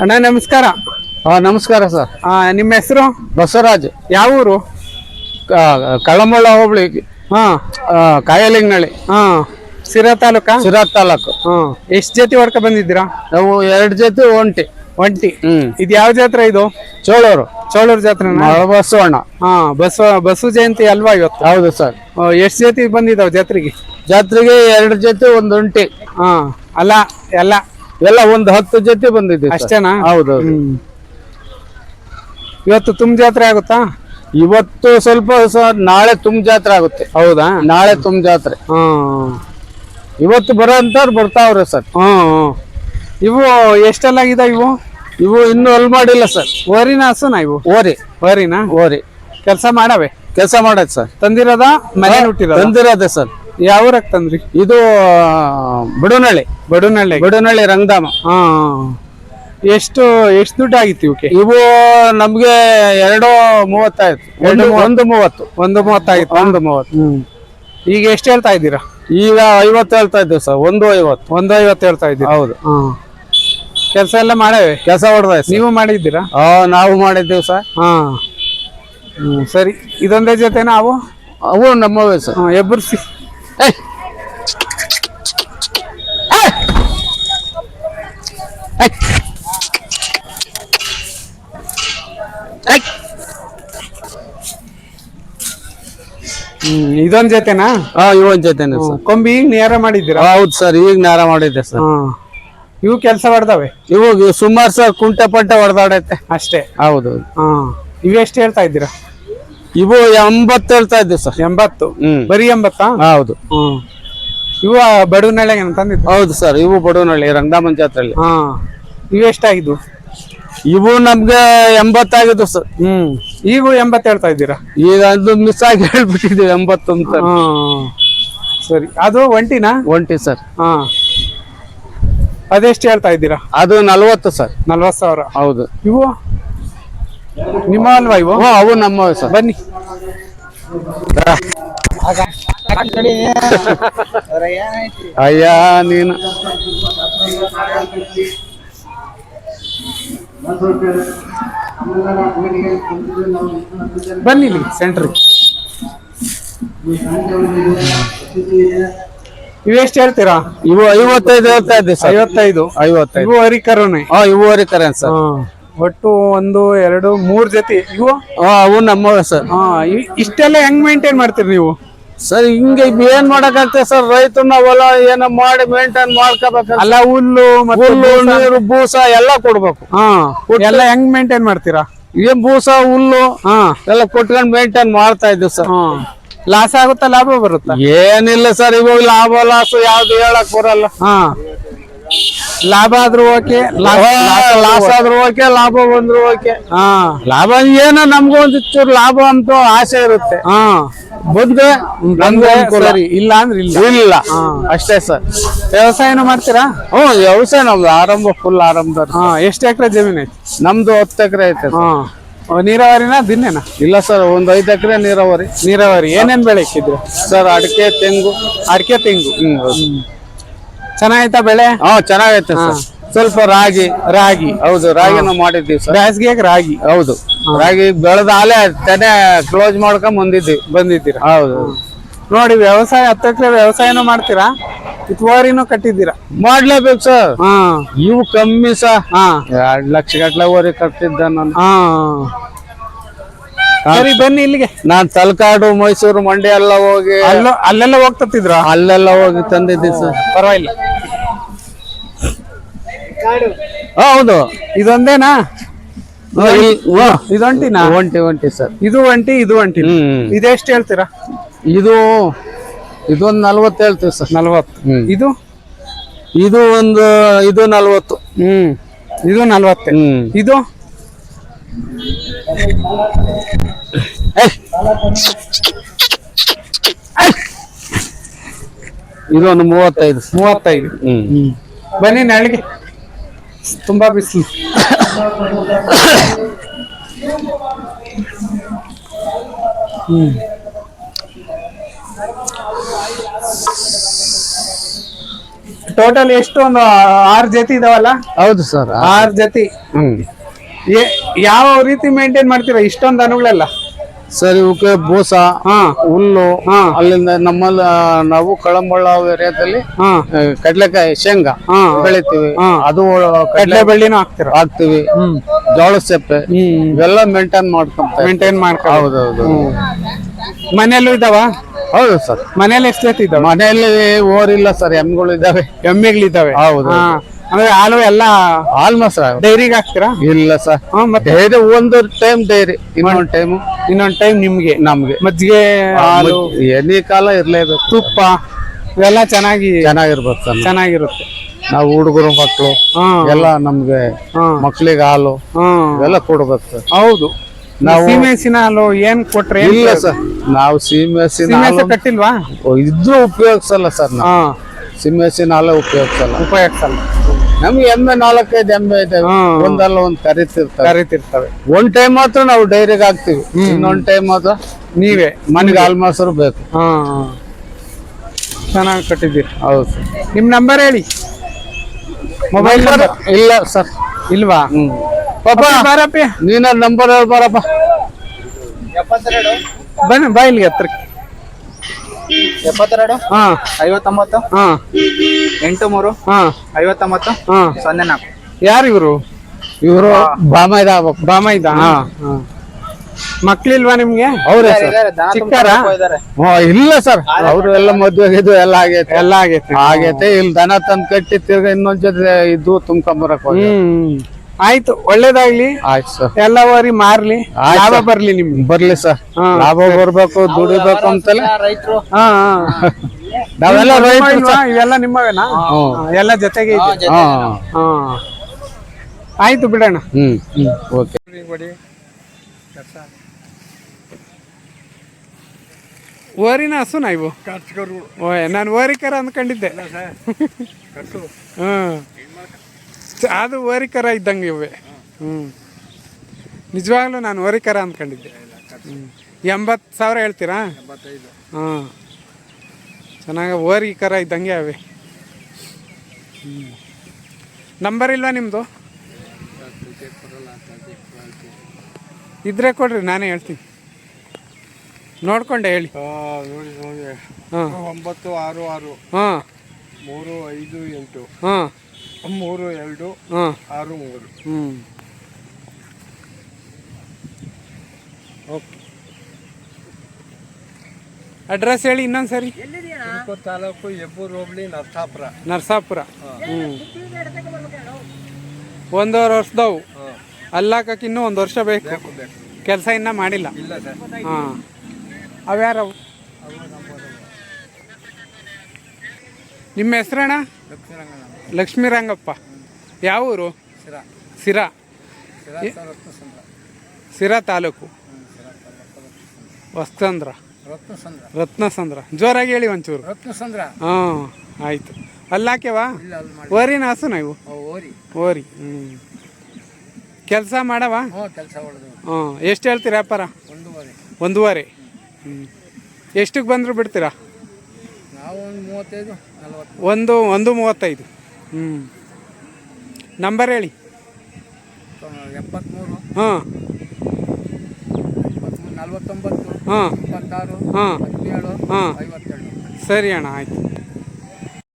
ಅಣ್ಣ ನಮಸ್ಕಾರ. ನಮಸ್ಕಾರ ಸರ್. ನಿಮ್ಮ ಹೆಸರು? ಬಸವರಾಜ್. ಯಾವ ಊರು? ಕಳಮಳ್ಳ ಹೋಬಳಿ. ಕಾಯಲಿಂಗನಳ್ಳಿ. ಸಿರಾ ತಾಲೂಕಾ? ಸಿರಾ ತಾಲೂಕು. ಎಷ್ಟ್ ಜೊತೆ ಹೊಡ್ಕ ಬಂದಿದ್ದೀರಾ? ನಾವು 2 ಜೊತೆ ಒಂಟಿ. ಇದು ಯಾವ ಜಾತ್ರೆ ಇದು? ಚೋಳೂರು ಜಾತ್ರೆ. ಬಸವಣ್ಣ. ಬಸವ ಜಯಂತಿ ಅಲ್ವಾ ಇವತ್ತು? ಹೌದು ಸರ್. ಎಷ್ಟ್ ಜೊತೆ ಬಂದಿದಾವ್ ಜಾತ್ರೆಗೆ? 2 ಜೊತೆ ಒಂದು ಒಂಟಿ. ಅಲ್ಲ ಎಲ್ಲ ಒಂದು 10 ಜೊತೆ ಬಂದಿದೆ. ಅಷ್ಟೇನಾ? ಹೌದು. ಇವತ್ತು ತುಮ್ ಜಾತ್ರೆ ಆಗುತ್ತಾ? ಇವತ್ತು ಸ್ವಲ್ಪ ಸರ್, ನಾಳೆ ತುಮ್ ಜಾತ್ರೆ ಆಗುತ್ತೆ. ಹೌದಾ? ನಾಳೆ ತುಮ್ ಜಾತ್ರೆ. ಇವತ್ತು ಬರೋಂತವ್ರು ಬರ್ತಾವ್ರೆ ಸರ್. ಇವು ಎಷ್ಟೆಲ್ಲಾಗಿದೆ ಇವು ಇನ್ನೂ ಅಲ್ಲಿ ಮಾಡಿಲ್ಲ ಸರ್. ಓರಿನ ಹಸುನಾ ಇವು? ಓರಿನಾ? ಕೆಲಸ ಮಾಡತ್ ಸರ್. ತಂದಿರೋದ ಮನೆ ಹುಟ್ಟಿರೋದ? ತಂದಿರೋದೆ ಸರ್. ಯಾವ ಊರಕ್ ತಂದ್ರಿ? ಇದು ಬಡನಹಳ್ಳಿ ರಂಗಧಾಮ. ಎಷ್ಟು ದುಡ್ಡು ಆಗಿತ್ತು ಇವಕ್ಕೆ? ಇವು ನಮ್ಗೆ 2:30 ಆಯ್ತು. 1:30 ಆಗಿತ್ತು. 1:30. ಈಗ ಎಷ್ಟು ಹೇಳ್ತಾ ಇದ್ದೀರಾ? ಈಗ 50 ಹೇಳ್ತಾ ಇದ್ದೀವಿ ಸರ್. 1:50 ಹೇಳ್ತಾ ಇದ್ದೀರಾ? ಹೌದು. ಕೆಲಸ ಎಲ್ಲ ಮಾಡೇವೆ? ಕೆಲಸ ಹೊಡೆದ. ನೀವು ಮಾಡಿದ್ದೀರಾ? ನಾವು ಮಾಡಿದ್ದೀವಿ ಸರ್. ಸರಿ. ಇದೊಂದೇ ಜೊತೆನಾ ಅವು ನಮ್ಮವೇ ಸರ್. ಎಬ್ಬರ್ಸಿ. ಇದೊಂದ್ ಜೊತೆನಾ? ಇವೊಂದ್ ಜೊತೆನೆ ಸರ್. ಕೊಂಬಿ ಈಗ ನೇರ ಮಾಡಿದ್ದೀರಾ? ಹೌದು ಸರ್, ಈಗ ನೇರ ಮಾಡಿದ್ದೆ ಸರ್. ಇವು ಕೆಲಸ ಹೊಡೆದವೆ? ಇವು ಸುಮಾರು ಸರ್, ಕುಂಟೆ ಪಂಟೆ ಹೊಡೆದಾಡೈತೆ ಅಷ್ಟೇ. ಹೌದು. ಇವೆಷ್ಟು ಹೇಳ್ತಾ ಇದ್ದೀರಾ? ಇವು 80 ಹೇಳ್ತಾ ಇದ್ದೀವಿ ಸರ್. 80? ಬರೀ 80? ಹೌದು. ಇವು ಬಡವನಹಳ್ಳಿಗೆ ತಂದಿದ್ದು? ಹೌದು ಸರ್, ಇವು ಬಡವನಹಳ್ಳಿ ರಂಗಧಾಮನ್ ಜಾತ್ರೆಯಲ್ಲಿ. ಇವು ಎಷ್ಟಾಗಿದ್ದು? ಇವು ನಮ್ಗೆ 80 ಆಗಿದ್ದು ಸರ್. ಈಗ 80 ಹೇಳ್ತಾ ಇದ್ದೀರಾ? ಈಗ ಅದು ಮಿಸ್ ಆಗಿ ಹೇಳ್ಬಿಟ್ಟಿದ್ದೀವಿ 80 ಅಂತ. ಸರಿ. ಅದು ಒಂಟಿ ಸರ್. ಅದೆಷ್ಟು ಹೇಳ್ತಾ ಇದ್ದೀರಾ? ಅದು 40 ಸರ್. 40,000. ಹೌದು. ಇವು ನಿಮ್ಮ ಅಲ್ವಾ ಇವು? ಅವು ನಮ್ಮವೇ ಸರ್. ಬನ್ನಿ. ಅಯ್ಯ ನೀನು ಬನ್ನಿ ಇಲ್ಲಿ ಸೆಂಟ್ರಿಗೆ. ಇವೆಷ್ಟು ಹೇಳ್ತೀರಾ? ಇವು 55 ಹೇಳ್ತಾ ಇದ್ದೀವಿ ಸರ್. 55. ಇವು ಹರಿಕರನೆ? ಇವು ಹರಿಕರನ್ ಸರ್. ಒಟ್ಟು 1, 2, 3 ಜೊತೆ ಇವು? ಅವು ನಮ್ಮವೇ ಸರ್. ಇಷ್ಟೆಲ್ಲ ಹೆಂಗ್ ಮೇಂಟೈನ್ ಮಾಡ್ತೀರಿ ನೀವು ಸರ್? ಹಿಂಗೆ ಏನ್ ಮಾಡಕಂತೆ ಸರ್, ರೈತನ ಹೊಲ ಏನೋ ಮಾಡಿ ಮೇಂಟೈನ್ ಮಾಡ್ಕೋಬೇಕು. ಅಲ್ಲ, ಹುಲ್ಲು ನೀರು ಬೂಸ ಎಲ್ಲ ಕೊಡ್ಬೇಕು. ಎಲ್ಲ ಹೆಂಗ್ ಮೇಂಟೈನ್ ಮಾಡ್ತೀರಾ? ಏನ್ ಬೂಸ ಹುಲ್ಲು ಎಲ್ಲ ಕೊಟ್ಕೊಂಡ್ ಮೇಂಟೈನ್ ಮಾಡ್ತಾ ಇದ್ದೀವಿ ಸರ್. ಲಾಸ್ ಆಗುತ್ತಾ ಲಾಭ ಬರುತ್ತಾ? ಏನಿಲ್ಲ ಸರ್, ಇವಾಗ ಲಾಭ ಲಾಸ್ ಯಾವ್ದು ಹೇಳಕ್ ಬರಲ್ಲ. ಲಾಭ ಆದ್ರೂ ಓಕೆ, ಲಾಸ್ ಆದ್ರೂ ಓಕೆ, ಲಾಭ ಬಂದ್ರು ಓಕೆ. ಲಾಭ ಏನೋ ನಮ್ಗೂ ಒಂದ್ ಚೂರು ಲಾಭ ಅಂತ ಆಸೆ ಇರುತ್ತೆ. ಬಂದ್ರೆ ಸರಿ, ಇಲ್ಲ ಅಂದ್ರೆ ಇಲ್ಲ ಅಷ್ಟೇ ಸರ್. ವ್ಯವಸಾಯನೂ ಮಾಡ್ತೀರಾ? ವ್ಯವಸಾಯ ನಮ್ದು ಫುಲ್ ಆರಂಭ. ಎಷ್ಟು ಎಕರೆ ಜಮೀನ್ ಐತಿ? ನಮ್ದು 10 ಎಕರೆ ಐತೆ. ನೀರಾವರಿನ ದಿನೇನಾ? ಇಲ್ಲ ಸರ್, ಒಂದ್ 5 ಎಕರೆ ನೀರಾವರಿ. ಏನೇನ್ ಬೆಳೆ ಇಕ್ಕಿದ್ರು ಸರ್? ಅಡಿಕೆ ತೆಂಗು. ಚೆನ್ನಾಗೈತಾ ಬೆಳೆ? ಚೆನ್ನಾಗೈತೆ ಸರ್. ಸ್ವಲ್ಪ ರಾಗಿ. ಹೌದು, ರಾಗಿನೂ ಮಾಡಿದ್ದೀವಿ ಸರ್. ಬೇಸಿಗೆಗೆ ರಾಗಿ? ಹೌದು. ರಾಗಿ ಬೆಳೆದ ಆಲೆ ತೆನೆ ಕ್ಲೋಸ್ ಮಾಡ್ಕೊಂಡ್ ಬಂದಿದ್ದೀರಾ? ಹೌದು. ನೋಡಿ, ವ್ಯವಸಾಯ 10 ಎಕರೆ ವ್ಯವಸಾಯನೂ ಮಾಡ್ತೀರಾ, ಓರಿನೂ ಕಟ್ಟಿದ್ದೀರಾ? ಮಾಡ್ಲೇಬೇಕು ಸರ್. ಇವು ಕಮ್ಮಿ ಸರ್. 2 ಲಕ್ಷ ಗಟ್ಲೆ ಓರಿ ಕಟ್ಟಿದ್ದ ನಾನು. ಸರಿ, ಬನ್ನಿ ಇಲ್ಲಿಗೆ. ನಾನ್ ತಲಕಾಡು, ಮೈಸೂರು, ಮಂಡ್ಯ ಎಲ್ಲ ಹೋಗಿ ಅಲ್ಲೆಲ್ಲ ಹೋಗ್ತಿದ್ರ? ಅಲ್ಲೆಲ್ಲ ಹೋಗಿ ತಂದಿದ್ದೀವಿ ಸರ್. ಪರವಾಗಿಲ್ಲ. ಹೌದು. ಇದೊಂದೇನಾ? ಇದೊಂಟಿನಾ? ಒಂಟಿ ಸರ್. ಇದು ಒಂಟಿ. ಇದೆಷ್ಟು ಹೇಳ್ತೀರಾ? ಇದೊಂದು 40 ಹೇಳ್ತೀವಿ ಸರ್. 40. ಇದು 40. ಇದು 40. ಇದು ಇದೊಂದು 35. ಬನ್ನಿ ನಾಳೆಗೆ. ತುಂಬಾ ಬಿಸಿಲು. ಟೋಟಲ್ ಎಷ್ಟು ಒಂದು 6 ಜೊತೆ ಇದಾವಲ್ಲ? ಹೌದು ಸರ್. 6 ಜೊತೆ. ಯಾವ ರೀತಿ ಮೇಂಟೈನ್ ಮಾಡ್ತೀರಾ ಇಷ್ಟೊಂದು ದನಗಳೆಲ್ಲ? ಸರ್ ಇವಕ್ಕೆ ಬೂಸ, ಹುಲ್ಲು, ಅಲ್ಲಿಂದ ನಮ್ಮಲ್ಲಿ ನಾವು ಕಳಂಬಳ್ಳ ಏರಿಯಾದಲ್ಲಿ ಕಡ್ಲೆಕಾಯಿ, ಶೇಂಗಾ ಬೆಳಿತೀವಿ. ಅದು ಕಡ್ಲೆ ಬಳ್ಳಿನೂ ಹಾಕ್ತಿವಿ. ಜೋಳದ ಸೆಪ್ಪೆ ಇವೆಲ್ಲ ಮೇಂಟೈನ್ ಹೌದೌದು. ಮನೆಯಲ್ಲೂ ಇದಾವ? ಹೌದು ಸರ್. ಮನೇಲಿ ಎಷ್ಟು ಜೊತೆ ಇದಾವೆ? ಮನೆಯಲ್ಲಿ ಓರಿಲ್ಲ ಸರ್, ಎಮ್ಮೆಗಳು ಇದಾವೆ. ಎಮ್ಮೆಗಳಿದ್ದಾವೆ? ಹೌದು. ಅಂದ್ರೆ ಹಾಲು ಎಲ್ಲ ಆಲ್ಮೋಸ್ಟ್ ಡೈರಿಗೆ ಹಾಕ್ತೀರಾ? ಇಲ್ಲ ಸರ್, ಡೈರಿ ಒಂದು ಟೈಮ್ ಡೈರಿ, ಇನ್ನೊಂದ್ ಟೈಮ್ ನಮ್ಗೆ ಮಜ್ಜಿಗೆ, ಹಾಲು, ಎನಿ ಕಾಲ ಇರ್ಲೇಬೇಕು. ತುಪ್ಪ ಇವೆಲ್ಲ ಚೆನ್ನಾಗಿರ್ಬೇಕು ಸರ್. ಚೆನ್ನಾಗಿರುತ್ತೆ. ನಾವು ಹುಡುಗರು ಮಕ್ಕಳು ಎಲ್ಲ ನಮ್ಗೆ ಮಕ್ಳಿಗೆ ಹಾಲು ಇವೆಲ್ಲ ಕೊಡ್ಬೇಕು ಸರ್. ಹೌದು. ನಾವು ಸೀಮೆಹಸಿನ ಹಾಲು ಏನ್ ಕೊಟ್ರೆ? ಇಲ್ಲ ಸರ್, ನಾವು ಸೀಮೆಹಸಿನ ಹಾಲು ಕಟ್ಟಿಲ್ವಾ? ಇದ್ರೂ ಉಪಯೋಗಿಸಲ್ಲ ಸರ್. ನಾವು ಸೀಮೆಹಸಿನ ಹಾಲು ಉಪಯೋಗಿಸಲ್ಲ. ನಮ್ಗೆ ಎಮ್ಮೆ 4-5 ಎಮ್ಮೆ ಇದಾವೆ, ಒಂದಲ್ಲ ಒಂದ್ ಕರಿತಿರ್ತವೆ. ಒಂದ್ ಟೈಮ್ ಮಾತ್ರ ನಾವು ಡೈರಿಗೆ ಹಾಕ್ತಿವಿ, ಇನ್ನೊಂದ್ ಟೈಮ್ ಮಾತ್ರ ನೀವೇ ಮನೆಗೆ ಹಾಲು ಮೊಸರು ಬೇಕು. ಚೆನ್ನಾಗಿ ಕಟ್ಟಿದ್ದೀರಿ. ಹೌದು ಸರ್. ನಿಮ್ ನಂಬರ್ ಹೇಳಿ. ಮೊಬೈಲ್ ನಂಬರ್ ಇಲ್ಲ ಸರ್. ಇಲ್ವಾ? ಪಾಪ ಬಾರಪ್ಪ, ನೀನ ನಂಬರ್ ಬಾರಪ್ಪ. 72 ಬನ್ನಿ ಬಾ ಇಲ್ಲಿಗೆ ಹತ್ರಕ್ಕೆ. 72 59 83 59 04. ಯಾರು ಇವರು? ಇವರು ಬಾಮೈದ. ಮಕ್ಳಿಲ್ವಾ ನಿಮ್ಗೆ? ಅವ್ರೆ ಚಿಕ್ಕಾರ? ಇಲ್ಲ ಸರ್, ಅವ್ರು ಎಲ್ಲ ಮದ್ವೆ ಎಲ್ಲ ಆಗೈತೆ. ಇಲ್ಲಿ ದನ ತಂದ್ ಕಟ್ಟಿ ತಿರ್ಗ ಇನ್ನೊಂದ್ ಜೊತೆ ಇದ್ದು ತುಂಬ್ಕೊಂಬರಕ್. ಆಯ್ತು, ಒಳ್ಳೇದಾಗ್ಲಿ. ಆಯ್ತು ಸರ್. ಎಲ್ಲ ವರಿ ಮಾರ್ಲಿ, ಲಾಭ ಬರ್ಲಿ ನಿಮ್ಗೆ. ಬರ್ಲಿ ಸರ್, ಲಾಭ ಬರ್ಬೇಕು, ದುಡಿಬೇಕು ಅಂತಲೇ ರೈತರು. ನಾವೆಲ್ಲ ರೈತರು. ಇವೆಲ್ಲ ನಿಮ್ಮವೇನಾ? ಎಲ್ಲ ಜೊತೆಗೆ ಇದೆ. ಆಯ್ತು ಬಿಡೋಣ. ಓಕೆ. ಓರಿನ ಹಸುನ ಇವು? ನಾನು ಓರಿಕರ ಅಂದ್ಕೊಂಡಿದ್ದೆ. ಅದು ಓರಿಕರ ಇದ್ದಂಗೆ ಇವೆ. ನಿಜವಾಗ್ಲೂ ನಾನು ಓರಿಕರ ಅಂದ್ಕೊಂಡಿದ್ದೆ. 80,000 ಹೇಳ್ತೀರಾ? ಚೆನ್ನಾಗ ಓರಿಕರ ಇದ್ದಂಗೆ ಅವೆ. ನಂಬರ್ ಇಲ್ವಾ ನಿಮ್ಮದು? ಇದ್ರೆ ಕೊಡ್ರಿ, ನಾನೇ ಹೇಳ್ತೀನಿ. ನೋಡ್ಕೊಂಡೆ ಹೇಳಿ. 966 358 32 63. ಓಕೆ. ಅಡ್ರೆಸ್ ಹೇಳಿ ಇನ್ನೊಂದ್ಸರಿ. ತಾಲೂಕು ಹೆಬ್ಬೂರು ಹೋಬಳಿ ನರಸಾಪುರ. 1.5 ವರ್ಷದವು ಅಲ್ಲಾಕಕ್ಕೆ ಇನ್ನೂ 1 ವರ್ಷ ಬೇಕು. ಕೆಲಸ ಇನ್ನೂ ಮಾಡಿಲ್ಲ. ಅವ್ಯಾರವು? ನಿಮ್ಮ ಹೆಸರಣ್ಣ? ಲಕ್ಷ್ಮೀರಂಗಪ್ಪ. ಯಾವ ಊರು? ಸಿರಾ ತಾಲೂಕು ಹೊಸಂದ್ರ, ರತ್ನಸಂದ್ರ. ಜೋರಾಗಿ ಹೇಳಿ ಒಂಚೂರು. ಆಯ್ತು. ಅಲ್ಲಾಕ್ಯವಾ? ಓರಿನ ಹಸುನ ಇವು? ಓರಿ. ಕೆಲಸ ಮಾಡವ? ಎಷ್ಟು ಹೇಳ್ತೀರಾ ವ್ಯಾಪಾರ? 1.5. ಎಷ್ಟಕ್ಕೆ ಬಂದರೂ ಬಿಡ್ತೀರಾ? ಒಂದು 35. ನಂಬರ್ ಹೇಳಿ. 73 49 26 17 52. ಸರಿ ಅಣ್ಣ, ಆಯ್ತು.